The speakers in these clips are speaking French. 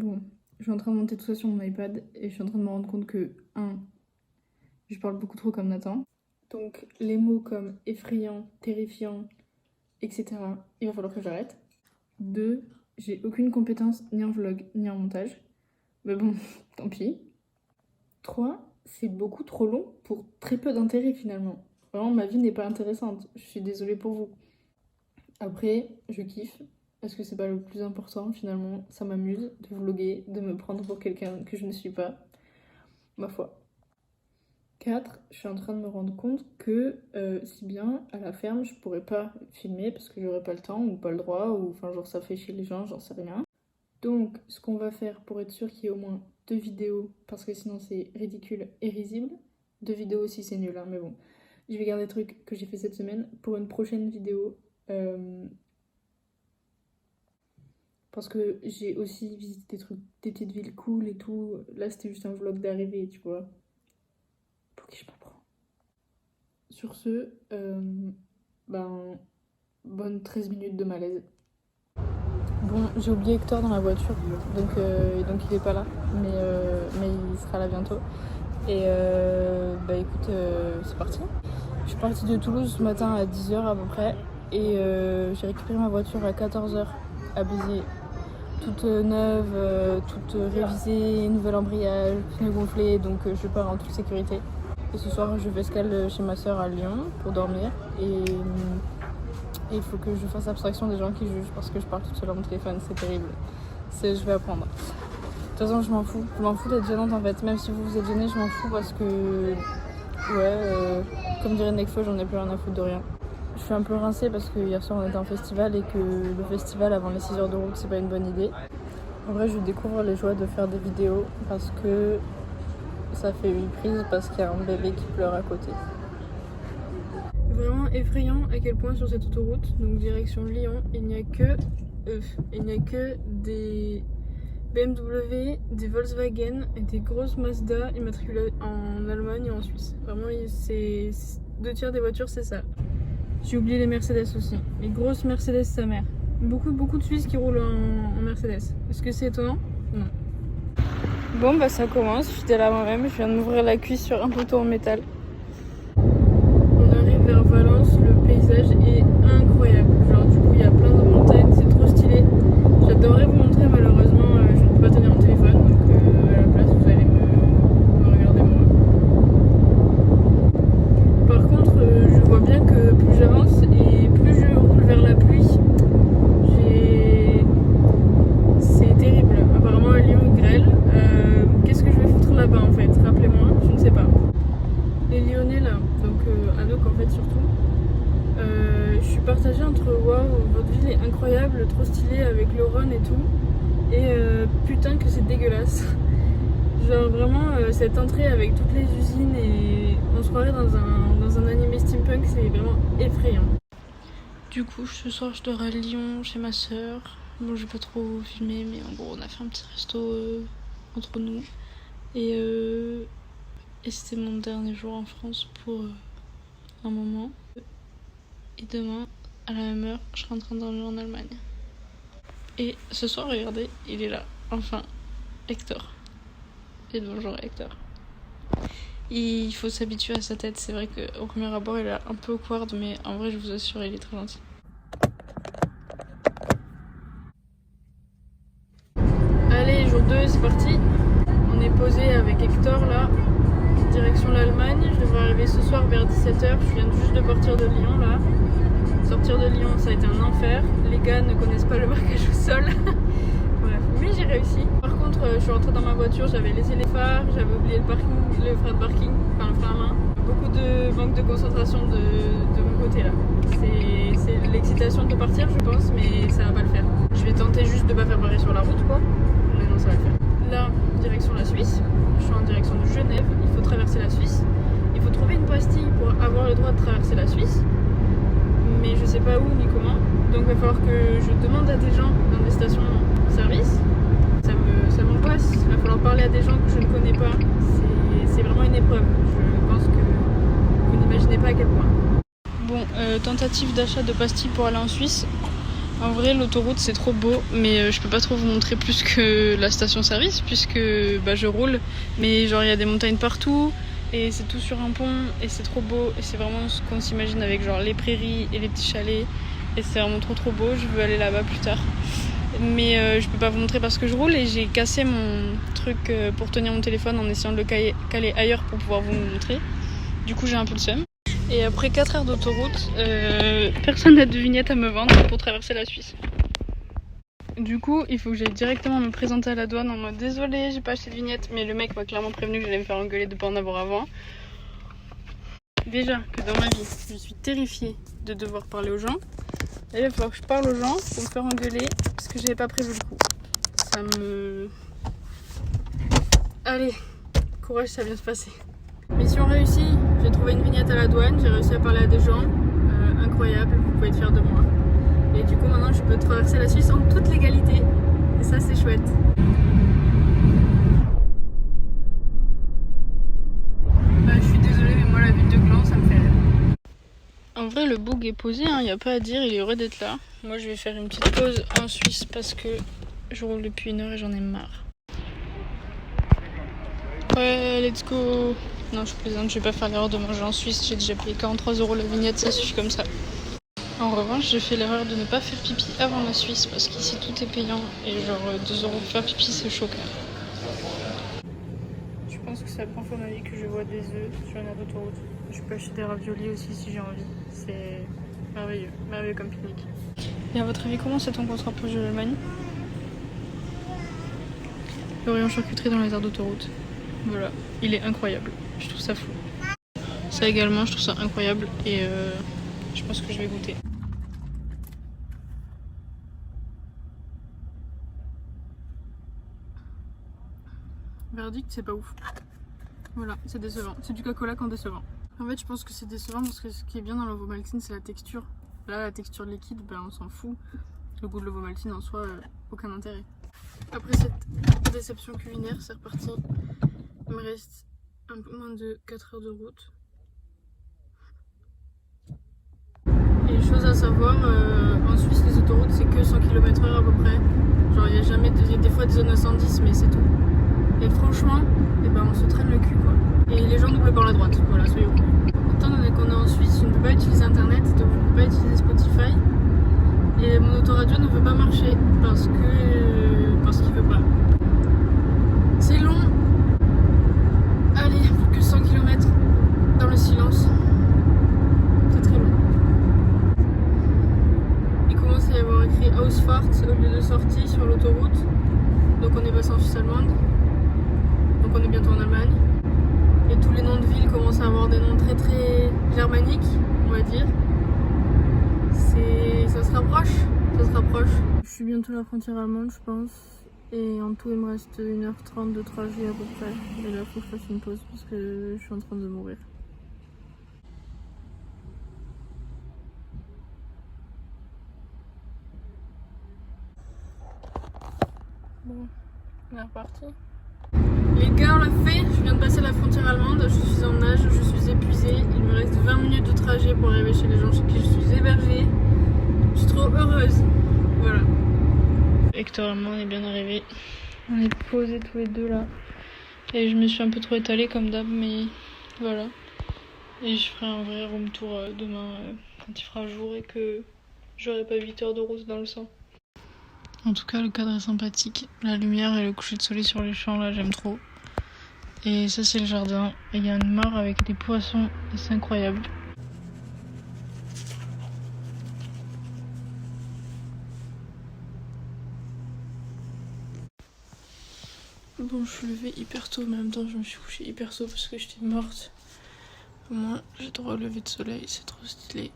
Bon, je suis en train de monter tout ça sur mon iPad et je suis en train de me rendre compte que, je parle beaucoup trop comme Nathan. Donc, les mots comme effrayant, terrifiant, etc., il va falloir que j'arrête. 2, j'ai aucune compétence ni en vlog ni en montage. Mais bon, tant pis. 3, c'est beaucoup trop long pour très peu d'intérêt finalement. Vraiment, ma vie n'est pas intéressante. Je suis désolée pour vous. Après, je kiffe. Parce que c'est pas le plus important finalement. Ça m'amuse de vlogger, de me prendre pour quelqu'un que je ne suis pas. Ma foi. 4, je suis en train de me rendre compte que si bien à la ferme je pourrais pas filmer parce que j'aurais pas le temps ou pas le droit ou enfin genre ça fait chier les gens, j'en sais rien. Donc ce qu'on va faire pour être sûr qu'il y ait au moins 2 vidéos parce que sinon c'est ridicule et risible. 2 vidéos aussi c'est nul hein, mais bon. Je vais garder des trucs que j'ai fait cette semaine pour une prochaine vidéo. Parce que j'ai aussi visité des trucs, des petites villes cool et tout. Là c'était juste un vlog d'arrivée, tu vois. Pour qui je me prends. Sur ce, bonne 13 minutes de malaise. Bon, j'ai oublié Hector dans la voiture, donc il est pas là, mais il sera là bientôt. Et écoute, c'est parti. Je suis partie de Toulouse ce matin à 10h à peu près, et j'ai récupéré ma voiture à 14h à Béziers. Toute neuve, toute révisée, nouvel embrayage, pneus gonflés, donc je pars en toute sécurité. Et ce soir, je vais escale chez ma soeur à Lyon pour dormir. Et il faut que je fasse abstraction des gens qui jugent parce que je parle toute seule à mon téléphone, c'est terrible. Je vais apprendre. De toute façon, je m'en fous. Je m'en fous d'être gênante en fait. Même si vous vous êtes gênés, je m'en fous parce que, comme dirait Nekfeu, j'en ai plus rien à foutre de rien. Je suis un peu rincée parce que hier soir on était en festival et que le festival avant les 6 heures de route, c'est pas une bonne idée. En vrai, je découvre les joies de faire des vidéos parce que ça fait 8 prises parce qu'il y a un bébé qui pleure à côté. Vraiment effrayant à quel point sur cette autoroute, donc direction Lyon, il n'y a que des BMW, des Volkswagen et des grosses Mazda immatriculées en Allemagne et en Suisse. Vraiment, c'est 2 tiers des voitures, c'est ça. J'ai oublié les Mercedes aussi, les grosses Mercedes sa mère. Beaucoup de Suisses qui roulent en Mercedes. Est-ce que c'est étonnant? Non. Bon bah ça commence, je suis fidèle à moi-même, je viens de m'ouvrir la cuisse sur un poteau en métal. On arrive vers Valence, le paysage est incroyable. Genre du coup il y a plein de montagnes, c'est trop stylé. J'adorerais vous montrer, malheureusement je ne peux pas tenir mon téléphone, donc à la place vous allez me regarder moi. Par contre je vois bien que plus j'avance et plus je roule vers la pluie, c'est terrible. Apparemment à Lyon il grêle. Qu'est-ce que je vais foutre là-bas en fait? Rappelez-moi, je ne sais pas. Les Lyonnais là, donc Anouk en fait surtout, je suis partagée entre waouh, votre ville est incroyable, trop stylée avec le Rhône et tout, et putain que c'est dégueulasse. Genre vraiment cette entrée avec toutes les usines et on se croirait dans un animé steampunk, c'est vraiment effrayant. Du coup ce soir je dors à Lyon chez ma soeur. Bon je vais pas trop filmer mais en gros on a fait un petit resto entre nous. Et c'était mon dernier jour en France pour un moment. Et demain, à la même heure, je serai en train de dormir en Allemagne. Et ce soir, regardez, il est là. Enfin, Hector. Et bonjour Hector. Il faut s'habituer à sa tête. C'est vrai qu'au premier abord, il est un peu awkward, mais en vrai, je vous assure, il est très gentil. Allez, jour 2, c'est parti. On est posé avec Hector là. Direction l'Allemagne, je devrais arriver ce soir vers 17h, je viens juste de partir de Lyon là. Sortir de Lyon ça a été un enfer, les gars ne connaissent pas le marquage au sol. Bref, mais j'ai réussi. Par contre je suis rentrée dans ma voiture, j'avais laissé les phares, j'avais oublié le frein de parking, enfin le frein à main. Beaucoup de manque de concentration de mon côté là. C'est l'excitation de partir je pense, mais ça va pas le faire. Je vais tenter juste de pas faire pareil sur la route quoi, mais non ça va le faire. Là, direction la Suisse, je suis en direction de Genève, il faut traverser la Suisse. Il faut trouver une pastille pour avoir le droit de traverser la Suisse, mais je sais pas où ni comment. Donc il va falloir que je demande à des gens dans des stations-service. Ça m'angoisse, il va falloir parler à des gens que je ne connais pas. C'est vraiment une épreuve, je pense que vous n'imaginez pas à quel point. Bon, tentative d'achat de pastilles pour aller en Suisse. En vrai, l'autoroute c'est trop beau, mais je peux pas trop vous montrer plus que la station-service puisque je roule. Mais genre il y a des montagnes partout et c'est tout sur un pont et c'est trop beau et c'est vraiment ce qu'on s'imagine avec genre les prairies et les petits chalets et c'est vraiment trop beau. Je veux aller là-bas plus tard. Mais je peux pas vous montrer parce que je roule et j'ai cassé mon truc pour tenir mon téléphone en essayant de le caler ailleurs pour pouvoir vous montrer. Du coup j'ai un peu le seum. Et après 4 heures d'autoroute, personne n'a de vignette à me vendre pour traverser la Suisse. Du coup, il faut que j'aille directement me présenter à la douane en mode désolé, j'ai pas acheté de vignette, mais le mec m'a clairement prévenu que j'allais me faire engueuler de pas en avoir avant. Déjà que dans ma vie, je suis terrifiée de devoir parler aux gens. Et là, il va falloir que je parle aux gens pour me faire engueuler parce que j'avais pas prévu le coup. Ça me... Allez, courage, ça vient de se passer. Mission réussie, j'ai trouvé une vignette à la douane, j'ai réussi à parler à des gens. Incroyable, vous pouvez être fiers de moi. Et du coup maintenant je peux traverser la Suisse en toute légalité. Et ça c'est chouette. Je suis désolée mais moi la ville de Gland ça me fait rire. En vrai le bug est posé, il n'y a pas à dire, il est heureux d'être là. Moi je vais faire une petite pause en Suisse parce que je roule depuis 1 heure et j'en ai marre. Ouais, let's go. Non, je plaisante, je vais pas faire l'erreur de manger en Suisse. J'ai déjà payé 43 € la vignette, ça suffit comme ça. En revanche, j'ai fait l'erreur de ne pas faire pipi avant la Suisse parce qu'ici tout est payant et genre 2 € pour faire pipi, c'est chaud quand même. Je pense que c'est la première fois de ma vie que je vois des œufs sur une aire d'autoroute. Je peux acheter des raviolis aussi si j'ai envie. C'est merveilleux, merveilleux comme pique-nique. Et à votre avis, comment sait-on qu'on se rapproche de l'Allemagne? Le rayon charcuterie dans les aires d'autoroute. Voilà, il est incroyable. Je trouve ça fou. Ça également, je trouve ça incroyable et je pense que je vais goûter. Verdict, c'est pas ouf. Voilà, c'est décevant. C'est du Coca-Cola quand décevant. En fait, je pense que c'est décevant parce que ce qui est bien dans l'Ovomaltine, c'est la texture. Là, la texture liquide, on s'en fout. Le goût de l'Ovomaltine en soi, aucun intérêt. Après cette déception culinaire, c'est reparti. Il me reste un peu moins de 4 heures de route. Et chose à savoir, en Suisse, les autoroutes, c'est que 100 km/h à peu près. Genre, il y a des fois des zones à 110, mais c'est tout. Et franchement, on se traîne le cul quoi. Et les gens doublent par la droite, voilà, soyez au courant. Étant donné qu'on est en Suisse, je ne peux pas utiliser internet, donc je ne peux pas utiliser Spotify. Et mon autoradio ne veut pas marcher parce qu'il veut pas. C'est long. Allez, plus que 100 km dans le silence. C'est très long. Il commence à y avoir écrit Ausfahrt au lieu de sortie sur l'autoroute. Donc on est passé en Suisse allemande. Donc on est bientôt en Allemagne. Et tous les noms de villes commencent à avoir des noms très très germaniques, on va dire. Ça se rapproche, ça se rapproche. Je suis bientôt à la frontière allemande, je pense. Et en tout, il me reste 1h30 de trajet à peu près. Et là, il faut que je fasse une pause parce que je suis en train de mourir. Bon, on est reparti. Les gars, on l'a fait, je viens de passer la frontière allemande, je suis en nage, je suis épuisée, il me reste 20 minutes de trajet pour arriver chez les gens chez qui je suis hébergée. Je suis trop heureuse, voilà. Hector et moi, on est bien arrivés, on est posés tous les deux là. Et je me suis un peu trop étalée comme d'hab, mais voilà. Et je ferai un vrai room tour demain quand il fera jour et que j'aurai pas 8 heures de route dans le sang. En tout cas, le cadre est sympathique. La lumière et le coucher de soleil sur les champs, là, j'aime trop. Et ça, c'est le jardin. Et il y a une mare avec des poissons. Et c'est incroyable. Bon, je suis levée hyper tôt, mais en même temps, je me suis couchée hyper tôt parce que j'étais morte. Au moins, j'ai le droit au lever de soleil. C'est trop stylé.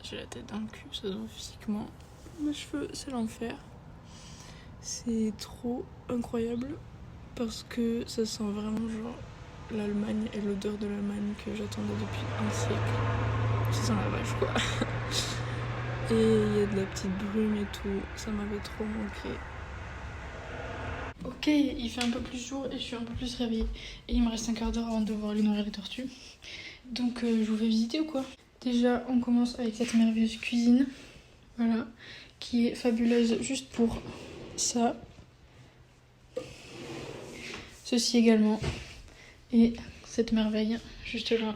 J'ai la tête dans le cul, ça se voit physiquement. Mes cheveux, c'est l'enfer. C'est trop incroyable parce que ça sent vraiment genre l'Allemagne et l'odeur de l'Allemagne que j'attendais depuis un siècle. Ça sent la vache quoi. Et il y a de la petite brume et tout, ça m'avait trop manqué. Ok, il fait un peu plus jour et je suis un peu plus réveillée. Et il me reste un quart d'heure avant de devoir aller nourrir les tortues. Donc je vous fais visiter ou quoi? Déjà, on commence avec cette merveilleuse cuisine, voilà, qui est fabuleuse juste pour ça. Ceci également. Et cette merveille, juste là.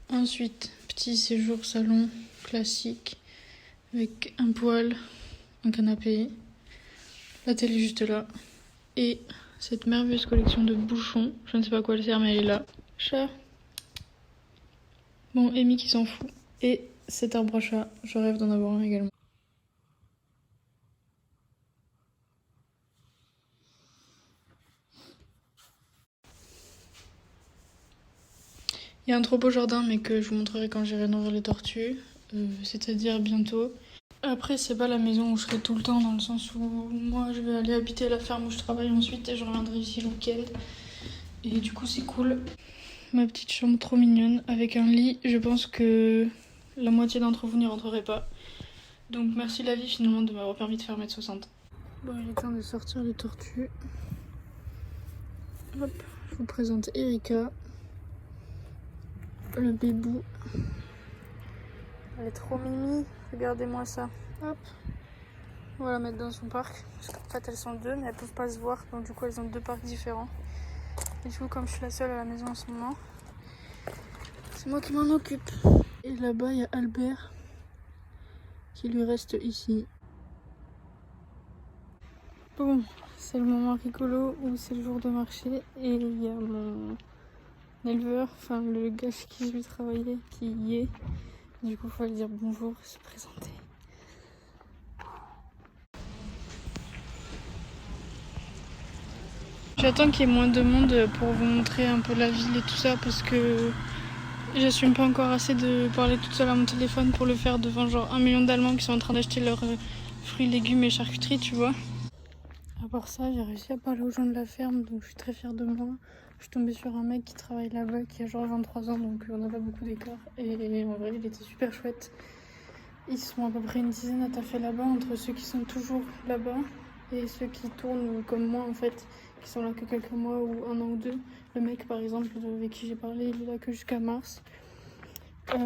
Ensuite, petit séjour salon classique, avec un poêle, un canapé, la télé juste là, et cette merveilleuse collection de bouchons. Je ne sais pas à quoi elle sert, mais elle est là. Chat. Bon, Amy qui s'en fout. Et cet arbre à chat, je rêve d'en avoir un également. Il y a un trop beau jardin, mais que je vous montrerai quand j'irai nourrir les tortues, c'est-à-dire bientôt. Après, c'est pas la maison où je serai tout le temps, dans le sens où moi je vais aller habiter à la ferme où je travaille ensuite et je reviendrai ici le week-end. Et du coup, c'est cool. Ma petite chambre trop mignonne avec un lit. Je pense que la moitié d'entre vous n'y rentrerait pas. Donc, merci la vie finalement de m'avoir permis de faire 1m60. Bon, il est temps de sortir les tortues. Hop, je vous présente Erika, le bébou. Elle est trop mimi, regardez-moi ça. Hop, on va la mettre dans son parc. Parce qu'en fait, elles sont deux, mais elles peuvent pas se voir. Donc, du coup, elles ont deux parcs différents. Et du coup, comme je suis la seule à la maison en ce moment, c'est moi qui m'en occupe. Et là-bas, il y a Albert qui lui reste ici. Bon, c'est le moment rigolo où c'est le jour de marché. Et il y a mon éleveur, enfin le gars chez qui je vais travailler, qui y est. Du coup, il faut lui dire bonjour et se présenter. J'attends qu'il y ait moins de monde pour vous montrer un peu la ville et tout ça parce que j'assume pas encore assez de parler toute seule à mon téléphone pour le faire devant genre 1 million d'Allemands qui sont en train d'acheter leurs fruits, légumes et charcuterie, tu vois. À part ça, j'ai réussi à parler aux gens de la ferme, donc je suis très fière de moi. Je suis tombée sur un mec qui travaille là-bas, qui a genre 23 ans, donc on n'a pas beaucoup d'écart. Et en vrai, il était super chouette. Ils sont à peu près une dizaine à taffer là-bas, entre ceux qui sont toujours là-bas et ceux qui tournent comme moi en fait, qui sont là que quelques mois ou 1 an ou 2. Le mec par exemple avec qui j'ai parlé, il est là que jusqu'à mars.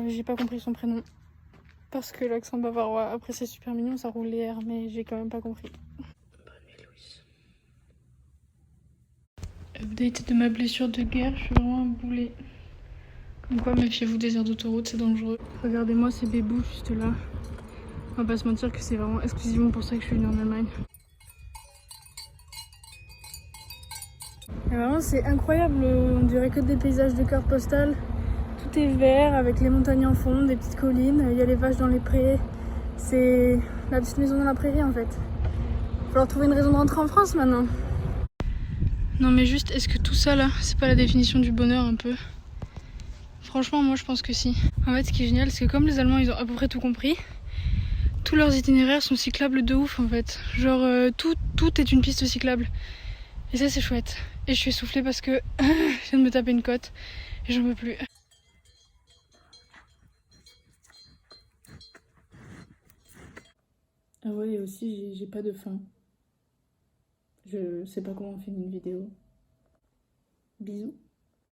J'ai pas compris son prénom parce que l'accent bavarois, après c'est super mignon, ça roule les R, mais j'ai quand même pas compris. Bonne nuit Louise. Update de ma blessure de guerre, je suis vraiment un boulet. Comme quoi, méfiez-vous des aires d'autoroute, c'est dangereux. Regardez-moi ces bébous juste là. On va pas se mentir que c'est vraiment exclusivement pour ça que je suis venue en Allemagne. Et vraiment, c'est incroyable, on dirait que des paysages de carte postale. Tout est vert avec les montagnes en fond, des petites collines, il y a les vaches dans les prés. C'est la petite maison dans la prairie en fait. Il va falloir trouver une raison de rentrer en France maintenant. Non mais juste, est-ce que tout ça là, c'est pas la définition du bonheur un peu? Franchement, moi je pense que si. En fait, ce qui est génial, c'est que comme les Allemands ils ont à peu près tout compris, tous leurs itinéraires sont cyclables de ouf en fait. Genre tout est une piste cyclable. Et ça c'est chouette. Et je suis essoufflée parce que je viens de me taper une côte et j'en peux plus. Ah ouais, et aussi j'ai pas de faim. Je sais pas comment on filme une vidéo. Bisous.